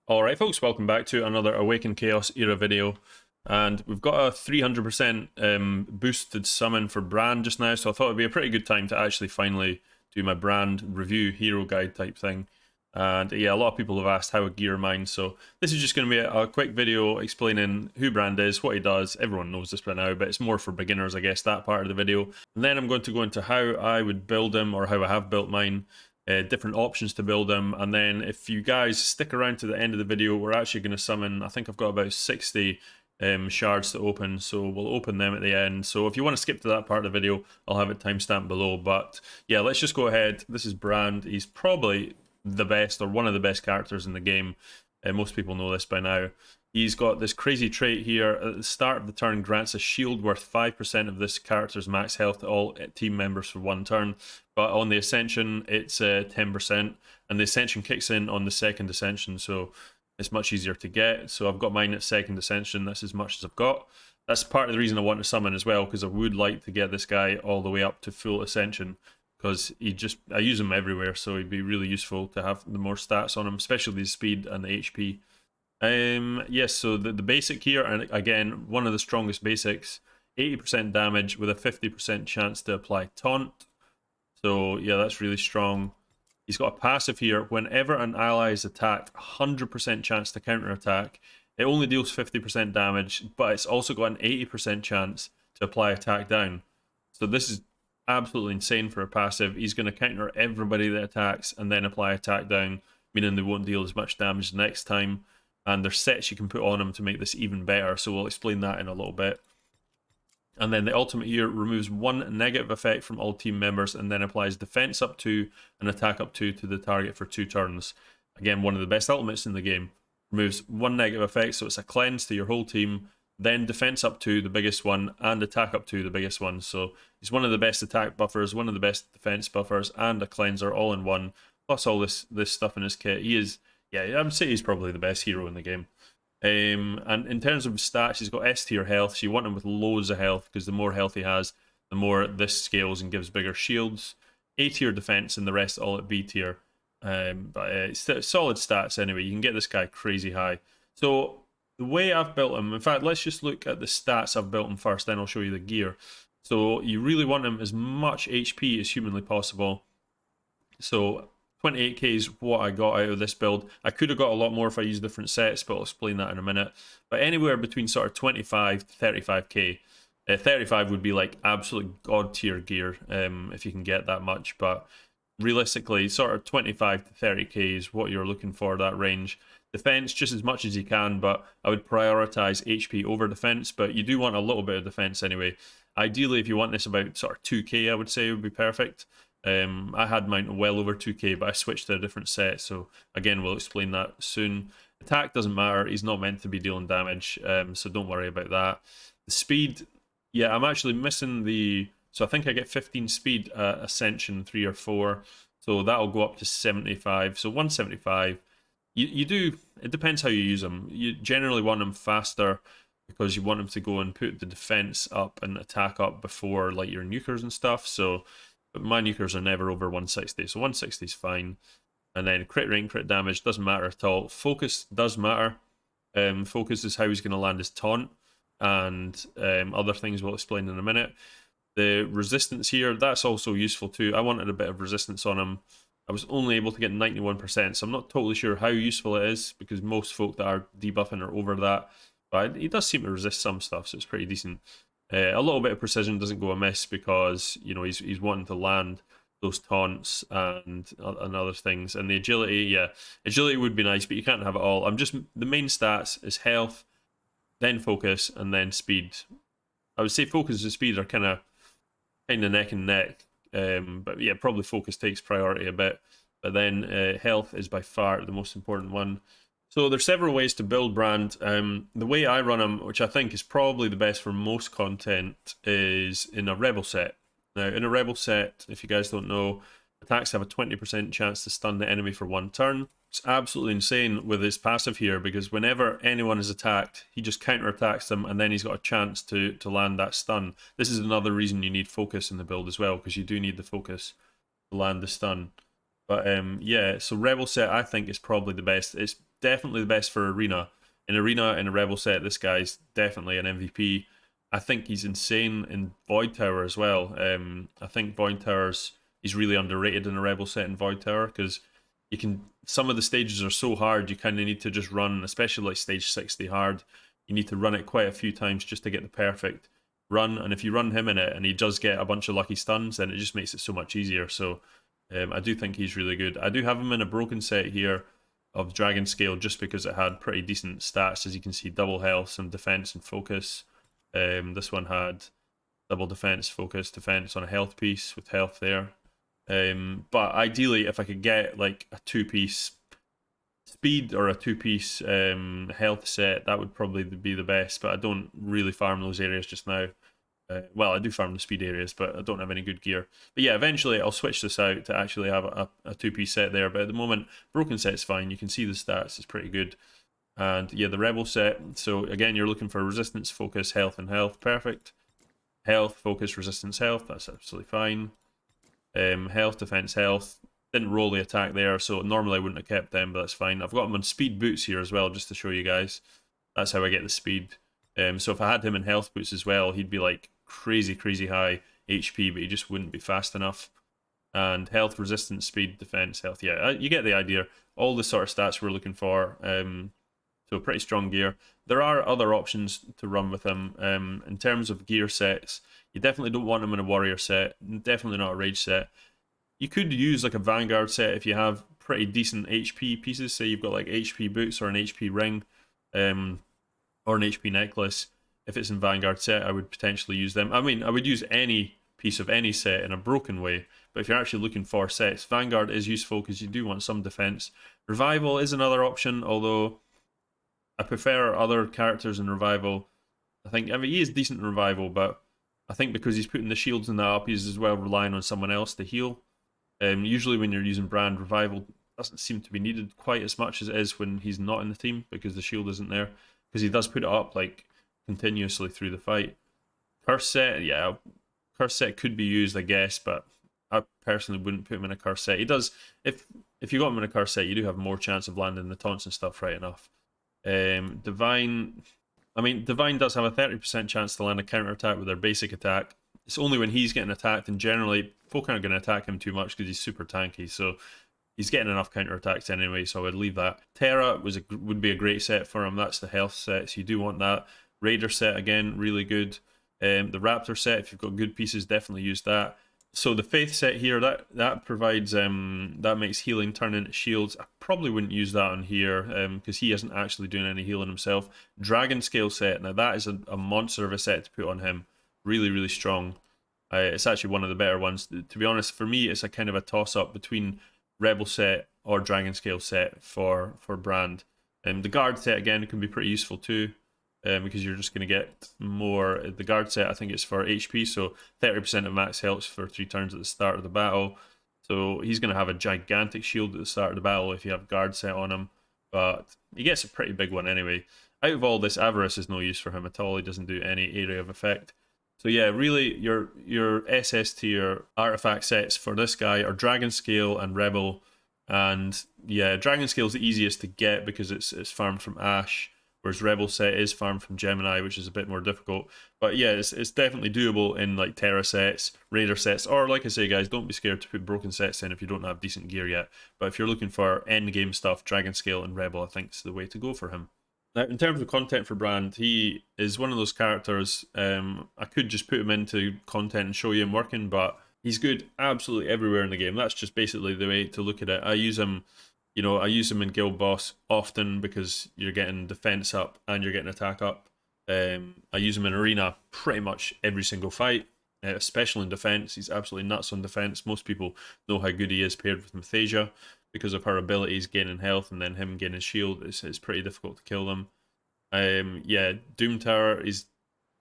Alright folks, welcome back to another Awaken Chaos era video. And we've got a 300% boosted summon for Brand just now, so I thought it'd be a pretty good time to actually finally do my Brand review hero guide type thing. And yeah, a lot of people have asked how I gear mine, so this is just going to be a quick video explaining who Brand is, what he does. Everyone knows this by now, but it's more for beginners, I guess, that part of the video. And then I'm going to go into how I would build him, or how I have built mine. Different options to build them, and then if you guys stick around to the end of the video, we're actually going to summon, I think I've got about 60 shards to open, so we'll open them at the end. So if you want to skip to that part of the video, I'll have it timestamped below. But yeah, let's just go ahead. This is Brand. He's probably the best, or one of the best characters in the game. Most people know this by now. He's got this crazy trait here. At the start of the turn, grants a shield worth 5% of this character's max health to all team members for one turn. But on the Ascension, it's 10%. And the Ascension kicks in on the second Ascension, so it's much easier to get. So I've got mine at second Ascension. That's as much as I've got. That's part of the reason I want to summon as well, because I would like to get this guy all the way up to full Ascension. Because I use him everywhere, so he'd be really useful to have the more stats on him, especially the speed and the HP. Yes, so the basic here, and again, one of the strongest basics, 80% damage with a 50% chance to apply taunt. So yeah, that's really strong. He's got a passive here. Whenever an ally is attacked, 100% chance to counterattack. It only deals 50% damage, but it's also got an 80% chance to apply attack down. So this is absolutely insane for a passive. He's going to counter everybody that attacks and then apply attack down, meaning they won't deal as much damage the next time. And there's sets you can put on him to make this even better, so we'll explain that in a little bit. And then the ultimate here removes one negative effect from all team members and then applies defense up 2 and attack up 2 to the target for 2 turns. Again, one of the best ultimates in the game. Removes one negative effect, so it's a cleanse to your whole team, then defense up 2, the biggest one, and attack up 2, the biggest one. So he's one of the best attack buffers, one of the best defense buffers, and a cleanser all in one, plus all this stuff in his kit. He is... yeah, I would say he's probably the best hero in the game. And in terms of stats, he's got S tier health, so you want him with loads of health, because the more health he has, the more this scales and gives bigger shields. A tier defense, and the rest all at B tier. It's solid stats anyway. You can get this guy crazy high. So the way I've built him, in fact, let's just look at the stats I've built him first, then I'll show you the gear. So you really want him as much HP as humanly possible. So 28k is what I got out of this build. I could have got a lot more if I used different sets, but I'll explain that in a minute. But anywhere between sort of 25 to 35k. 35 would be like absolute god tier gear if you can get that much. But realistically, sort of 25 to 30k is what you're looking for, that range. Defense just as much as you can, but I would prioritize HP over defense. But you do want a little bit of defense anyway. Ideally, if you want this about sort of 2k, I would say would be perfect. I had mine well over 2k, but I switched to a different set, so again, we'll explain that soon. Attack doesn't matter, he's not meant to be dealing damage, so don't worry about that. The speed, yeah, I'm actually missing the... so I think I get 15 speed at Ascension 3 or 4, so that'll go up to 75, so 175. You do, it depends how you use them. You generally want them faster, because you want them to go and put the defense up and attack up before like your nukers and stuff, so... but my nukers are never over 160, so 160 is fine. And then crit rate, crit damage doesn't matter at all. Focus does matter. Focus is how he's going to land his taunt, and other things we'll explain in a minute. The resistance here, that's also useful too. I wanted a bit of resistance on him. I was only able to get 91%, so I'm not totally sure how useful it is, because most folk that are debuffing are over that. But he does seem to resist some stuff, so it's pretty decent. A little bit of precision doesn't go amiss, because you know he's wanting to land those taunts and other things. And the agility, yeah, agility would be nice, but you can't have it all. The main stats is health, then focus, and then speed. I would say focus and speed are kind of neck and neck, but yeah, probably focus takes priority a bit. But then health is by far the most important one. So there's several ways to build Brand. The way I run them, which I think is probably the best for most content, is in a Rebel set. Now, in a Rebel set, if you guys don't know, attacks have a 20% chance to stun the enemy for one turn. It's absolutely insane with his passive here, because whenever anyone is attacked, he just counterattacks them, and then he's got a chance to land that stun. This is another reason you need focus in the build as well, because you do need the focus to land the stun. But yeah, so Rebel set I think is probably the best. It's definitely the best for Arena. In Arena, in a Rebel set, this guy's definitely an MVP. I think he's insane in Void Tower as well. I think Void Tower's, he's really underrated in a Rebel set in Void Tower, because you can, some of the stages are so hard, you kind of need to just run, especially like stage 60 hard, you need to run it quite a few times just to get the perfect run, and if you run him in it and he does get a bunch of lucky stuns, then it just makes it so much easier. So I do think he's really good. I do have him in a broken set here of Dragon Scale, just because it had pretty decent stats. As you can see, double health, some defense and focus. This one had double defense, focus, defense on a health piece with health there. But ideally, if I could get like a 2-piece speed or a 2-piece health set, that would probably be the best. But I don't really farm those areas just now. Well, I do farm the speed areas, but I don't have any good gear. But yeah, eventually I'll switch this out to actually have a 2-piece set there. But at the moment, broken set's fine. You can see the stats, it's pretty good. And yeah, the Rebel set. So again, you're looking for resistance, focus, health, and health. Perfect. Health, focus, resistance, health. That's absolutely fine. Health, defense, health. Didn't roll the attack there, so normally I wouldn't have kept them, but that's fine. I've got them on speed boots here as well, just to show you guys. That's how I get the speed. So if I had him in health boots as well, he'd be like crazy high HP, but he just wouldn't be fast enough. And health, resistance, speed, defense, health. Yeah, you get the idea. All the sort of stats we're looking for. So pretty strong gear. There are other options to run with him. In terms of gear sets, you definitely don't want him in a warrior set. Definitely not a rage set. You could use like a Vanguard set if you have pretty decent HP pieces. Say you've got like HP boots or an HP ring, or an HP necklace. If it's in Vanguard set, I would potentially use them. I mean, I would use any piece of any set in a broken way, but if you're actually looking for sets, Vanguard is useful because you do want some defense. Revival is another option, although I prefer other characters in Revival. I mean, he is decent in Revival, but I think because he's putting the shields in that up, he's as well relying on someone else to heal. Usually when you're using Brand, Revival doesn't seem to be needed quite as much as it is when he's not in the team, because the shield isn't there. Because he does put it up like continuously through the fight. Curse set, yeah, curse set could be used, I guess, but I personally wouldn't put him in a curse set. He does, if you got him in a curse set, you do have more chance of landing the taunts and stuff, right enough. Divine, I mean, Divine does have a 30% chance to land a counter attack with their basic attack. It's only when he's getting attacked, and generally folk aren't going to attack him too much because he's super tanky, so he's getting enough counter attacks anyway, so I would leave that. Terra would be a great set for him. That's the health set, so you do want that. Raider set, again, really good. The Raptor set, if you've got good pieces, definitely use that. So the Faith set here, that provides, that makes healing turn into shields. I probably wouldn't use that on here, because he isn't actually doing any healing himself. Dragon Scale set, now that is a monster of a set to put on him. Really strong. It's actually one of the better ones. To be honest, for me, it's a kind of a toss-up between Rebel set or Dragon Scale set for Brand. The Guard set, again, can be pretty useful too, because you're just going to get more. The Guard set, I think it's for HP, so 30% of max health for 3 turns at the start of the battle. So he's going to have a gigantic shield at the start of the battle if you have Guard set on him, but he gets a pretty big one anyway. Out of all this, Avarice is no use for him at all. He doesn't do any area of effect. So yeah, really, your SS tier artifact sets for this guy are Dragon Scale and Rebel. And yeah, Dragon Scale is the easiest to get because it's farmed from Ash, whereas Rebel set is farmed from Gemini, which is a bit more difficult. But yeah, it's definitely doable in like Terra sets, Raider sets, or like I say, guys, don't be scared to put broken sets in if you don't have decent gear yet. But if you're looking for end game stuff, Dragon Scale and Rebel, I think is the way to go for him. Now, in terms of content for Brand, he is one of those characters, I could just put him into content and show you him working, but he's good absolutely everywhere in the game. That's just basically the way to look at it. I use him, I use him in Guild Boss often because you're getting defense up and you're getting attack up. I use him in Arena pretty much every single fight, especially in defense. He's absolutely nuts on defense. Most people know how good he is paired with Mathasia, because of her abilities gaining health and then him gaining shield. It's pretty difficult to kill them. Yeah, Doom Tower is,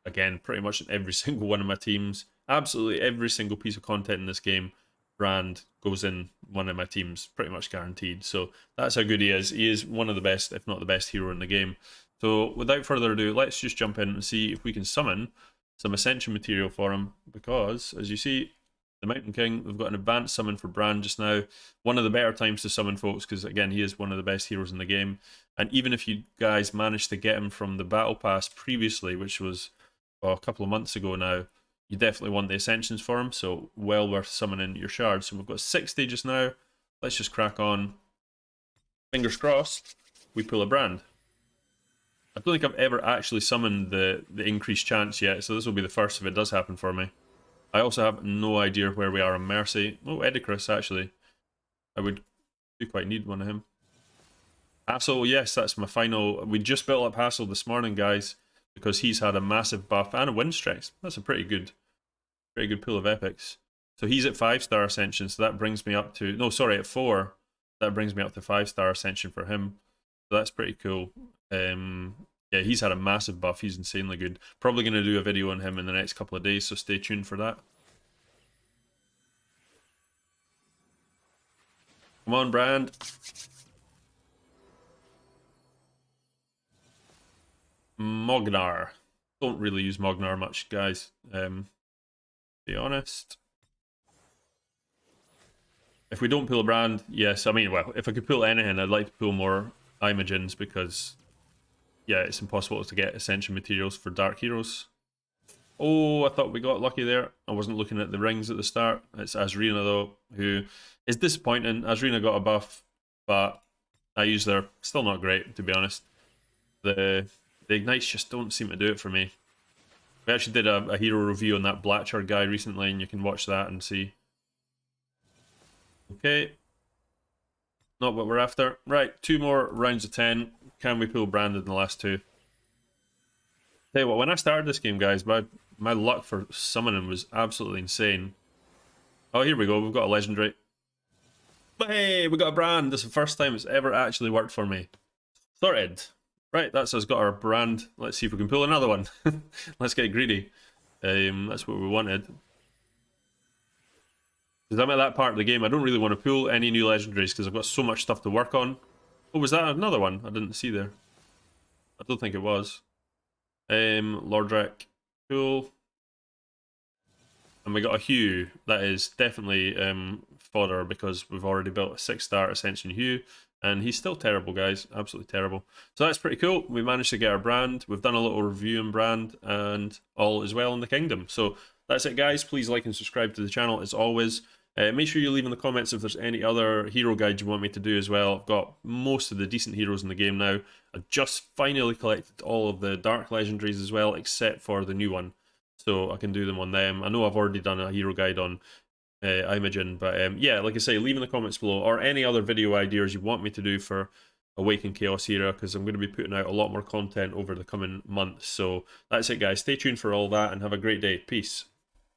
again, pretty much in every single one of my teams. Absolutely every single piece of content in this game, Brand goes in one of my teams, pretty much guaranteed. So that's how good he is. He is one of the best, if not the best hero in the game. So without further ado, let's just jump in and see if we can summon some Ascension material for him, because as you see, the Mountain King, we've got an advanced summon for Brand just now. One of the better times to summon folks, because again, he is one of the best heroes in the game. And even if you guys managed to get him from the battle pass previously, which was a couple of months ago now, you definitely want the ascensions for him, so well worth summoning your shards. So we've got 60 just now. Let's just crack on. Fingers crossed, we pull a brand. I don't think I've ever actually summoned the increased chance yet, so this will be the first if it does happen for me. I also have no idea where we are on Mercy. Oh, Edicrus, actually. I would do quite need one of him. Hassel, yes, that's my final. We just built up Hassel this morning, guys, because he's had a massive buff and a win streak. That's a pretty good pool of epics. So he's at 5-star ascension, so that brings me up to, no, sorry, at 4. That brings me up to 5-star ascension for him. So that's pretty cool. Yeah, he's had a massive buff. He's insanely good. Probably going to do a video on him in the next couple of days, so stay tuned for that. Come on, Brand. Mognar. Don't really use Mognar much, guys. Be honest. If we don't pull a brand, yes. I mean, well, if I could pull anything, I'd like to pull more Imogens because, yeah, it's impossible to get Ascension materials for Dark Heroes. Oh, I thought we got lucky there. I wasn't looking at the rings at the start. It's Azrina, though, who is disappointing. Azrina got a buff, but I used her. Still not great, to be honest. The ignites just don't seem to do it for me. We actually did a hero review on that Blatchard guy recently, and you can watch that and see. Okay. Not what we're after. Right, 2 more rounds of 10. Can we pull Brandon in the last 2? Tell you what, when I started this game, guys, my luck for summoning was absolutely insane. Oh, here we go. We've got a legendary. But hey, we got a brand. This is the first time it's ever actually worked for me. Sorted. Right, that's us got our brand. Let's see if we can pull another one. Let's get greedy. That's what we wanted. Because I'm at that part of the game, I don't really want to pull any new legendaries because I've got so much stuff to work on. Oh, was that another one? I didn't see there. I don't think it was. Lordrak, cool. And we got a Hugh. That is definitely fodder because we've already built a 6-star Ascension Hugh. And he's still terrible, guys. Absolutely terrible. So that's pretty cool. We managed to get our brand. We've done a little review on brand. And all is well in the kingdom. So that's it, guys. Please like and subscribe to the channel as always. Make sure you leave in the comments if there's any other hero guides you want me to do as well. I've got most of the decent heroes in the game now. I just finally collected all of the dark legendaries as well, except for the new one. So I can do them on them. I know I've already done a hero guide on Imogen, but yeah, like I say, leave in the comments below, or any other video ideas you want me to do for Awaken Chaos Era, because I'm going to be putting out a lot more content over the coming months. So that's it, guys. Stay tuned for all that, and have a great day. Peace.